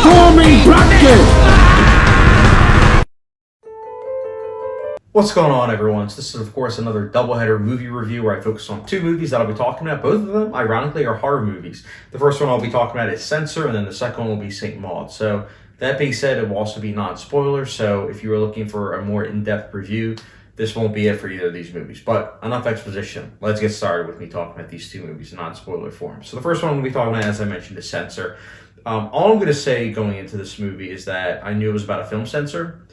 transforming bracket! What's going on, everyone? So this is, of course, another doubleheader movie review where I focus on two movies that I'll be talking about. Both of them, ironically, are horror movies. The first one I'll be talking about is Censor, and then the second one will be St. Maud. So that being said, it will also be non-spoiler. So if you were looking for a more in-depth review, this won't be it for either of these movies. But enough exposition. Let's get started with me talking about these two movies in non-spoiler form. So the first one we'll be talking about, as I mentioned, is Censor. All I'm going to say going into this movie is that I knew it was about a film censor.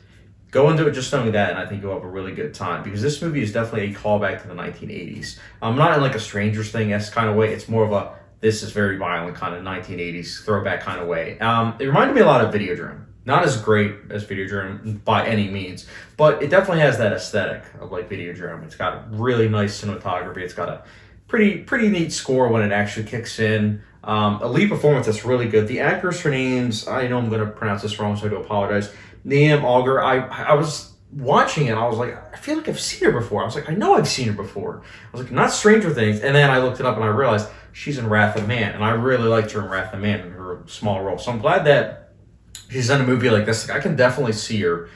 Go into it just knowing that, and I think you'll have a really good time, because this movie is definitely a callback to the 1980s. Not in like a Stranger Things kind of way. It's more of a this is very violent kind of 1980s throwback kind of way. It reminded me a lot of Videodrome. Not as great as Videodrome by any means, but it definitely has that aesthetic of like Videodrome. It's got really nice cinematography. It's got a pretty neat score when it actually kicks in. A lead performance that's really good. The actors, her names, I know I'm going to pronounce this wrong, so I do apologize. Liam Auger. I was watching it. I was like, I feel like I've seen her before. I was like, I know I've seen her before. I was like, not Stranger Things. And then I looked it up and I realized she's in Wrath of Man. And I really liked her in Wrath of Man in her small role. So I'm glad that she's in a movie like this. Like, I can definitely see her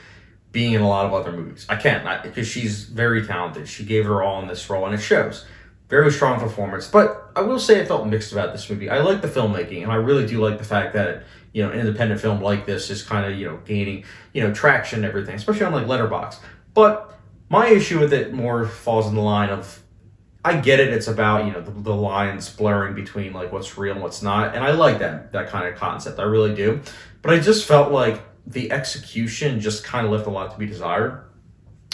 being in a lot of other movies. I can, because she's very talented. She gave her all in this role, and it shows. Very strong performance. But I will say I felt mixed about this movie. I like the filmmaking, and I really do like the fact that, an independent film like this is kind of, gaining, traction and everything, especially on like Letterboxd. But my issue with it more falls in the line of, I get it. It's about, the lines blurring between like what's real and what's not. And I like that kind of concept. I really do. But I just felt like the execution just kind of left a lot to be desired.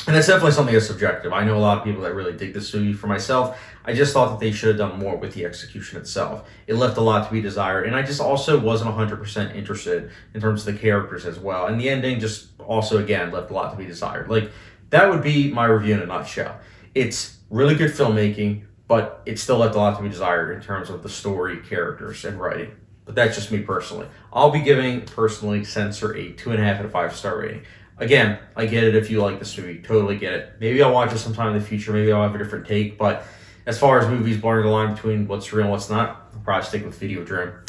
And that's definitely something that's subjective. I know a lot of people that really dig this movie. For myself, I just thought that they should have done more with the execution itself. It left a lot to be desired. And I just also wasn't 100% interested in terms of the characters as well. And the ending just also, again, left a lot to be desired. Like, that would be my review in a nutshell. It's really good filmmaking, but it still left a lot to be desired in terms of the story, characters, and writing. But that's just me personally. I'll be giving, personally, Censor a 2.5 out of 5-star rating. Again, I get it if you like this movie. Totally get it. Maybe I'll watch it sometime in the future. Maybe I'll have a different take. But as far as movies blurring the line between what's real and what's not, I'll probably stick with Videodrome.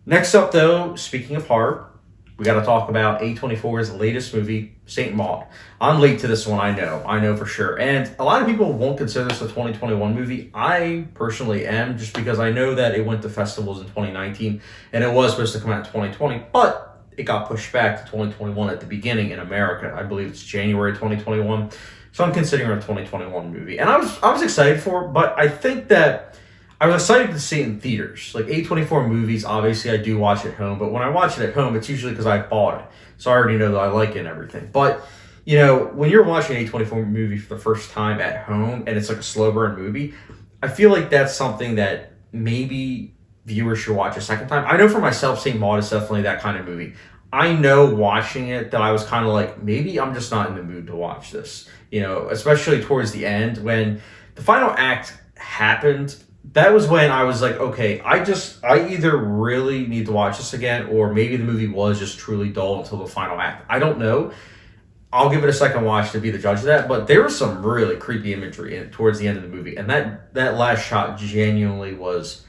Next up, though, speaking of horror, we got to talk about A24's latest movie, St. Maud. I'm late to this one, I know for sure. And a lot of people won't consider this a 2021 movie. I personally am, just because I know that it went to festivals in 2019, and it was supposed to come out in 2020, but it got pushed back to 2021 at the beginning in America. I believe it's January 2021. So I'm considering it a 2021 movie. And I was excited for it, but I think that I was excited to see it in theaters. Like A24 movies, obviously I do watch at home, but when I watch it at home, it's usually because I bought it. So I already know that I like it and everything. But, when you're watching an A24 movie for the first time at home and it's like a slow burn movie, I feel like that's something that maybe viewers should watch a second time. I know for myself, St. Maud is definitely that kind of movie. I know watching it that I was kind of like, maybe I'm just not in the mood to watch this. Especially towards the end when the final act happened. That was when I was like, okay, I either really need to watch this again, or maybe the movie was just truly dull until the final act. I don't know. I'll give it a second watch to be the judge of that, but there was some really creepy imagery towards the end of the movie, and that last shot genuinely was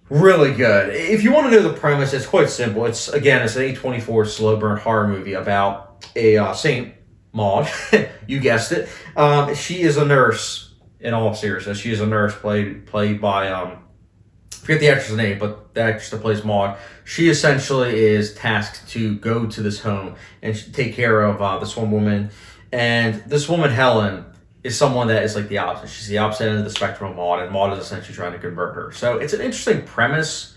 really good. If you want to know the premise, it's quite simple. It's an A24 slow burn horror movie about a St. Maud. You guessed it. She is a nurse. In all seriousness, she is a nurse played by I forget the actress' name, but the actress that plays Maud. She essentially is tasked to go to this home and take care of this one woman. And this woman, Helen, is someone that is like the opposite. She's the opposite end of the spectrum of Maud, and Maud is essentially trying to convert her. So it's an interesting premise.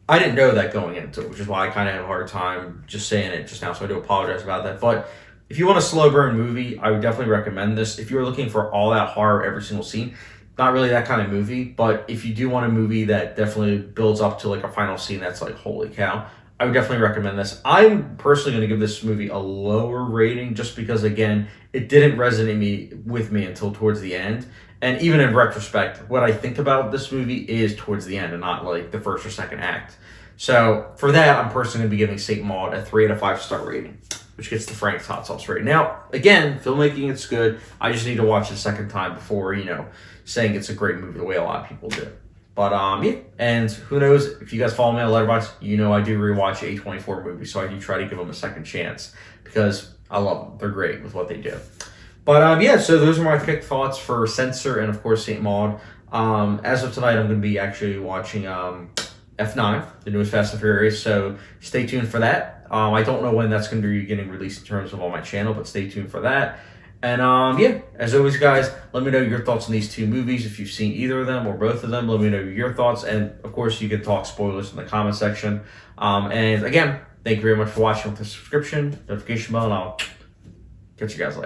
I didn't know that going into it, which is why I kind of had a hard time just saying it just now, so I do apologize about that. But if you want a slow burn movie, I would definitely recommend this. If you're looking for all that horror every single scene, not really that kind of movie. But if you do want a movie that definitely builds up to like a final scene that's like, holy cow, I would definitely recommend this. I'm personally going to give this movie a lower rating just because, again, it didn't resonate with me until towards the end. And even in retrospect, what I think about this movie is towards the end and not like the first or second act. So for that, I'm personally going to be giving St. Maud a 3 out of 5-star rating, which gets the Frank's hot sauce rating. Now, again, filmmaking, it's good. I just need to watch it a second time before, saying it's a great movie the way a lot of people do. But yeah, and who knows, if you guys follow me on Letterboxd, you know I do rewatch A24 movies, so I do try to give them a second chance because I love them. They're great with what they do. But yeah, so those are my quick thoughts for Censor and of course St. Maud. As of tonight, I'm going to be actually watching F9, the newest Fast and Furious, so stay tuned for that. I don't know when that's going to be getting released in terms of on my channel, but stay tuned for that. And yeah, as always, guys, let me know your thoughts on these two movies. If you've seen either of them or both of them, let me know your thoughts. And of course, you can talk spoilers in the comment section. And again, thank you very much for watching with the subscription, notification bell, and I'll catch you guys later.